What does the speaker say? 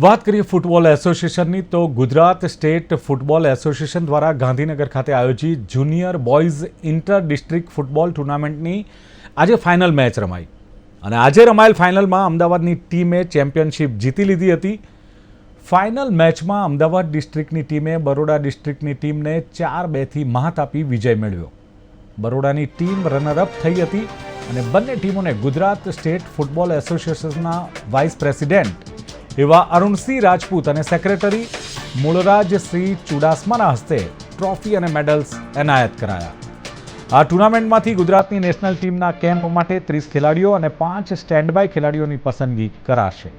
વાત કરીએ ફૂટબોલ એસોસિએશનની તો ગુજરાત સ્ટેટ ફૂટબોલ એસોસિએશન દ્વારા ગાંધીનગર ખાતે આયોજિત junior boys inter district football ટુર્નામેન્ટની આજે ફાઇનલ મેચ રમાઈ અને આજે રમાયેલ ફાઇનલમાં અમદાવાદની ટીમે ચેમ્પિયનશિપ જીતી લીધી હતી. ફાઇનલ મેચમાં અમદાવાદ ડિસ્ટ્રિક્ટની ટીમે બરોડા ડિસ્ટ્રિક્ટની ટીમને 4-2થી માત આપી વિજય મેળવ્યો. બરોડાની ટીમ રનરઅપ થઈ હતી અને બંને ટીમોને ગુજરાત સ્ટેટ ફૂટબોલ એસોસિએશનના વાઇસ પ્રેસિડેન્ટ એવા અરુણસિંહ રાજપૂત અને સેક્રેટરી મૂળરાજસિંહ ચુડાસમાના હસ્તે ટ્રોફી અને મેડલ્સ એનાયત કરાયા. આ ટુર્નામેન્ટમાંથી ગુજરાતની નેશનલ ટીમના કેમ્પ માટે 30 ખેલાડીઓ અને 5 સ્ટેન્ડ બાય ખેલાડીઓની પસંદગી કરાશે.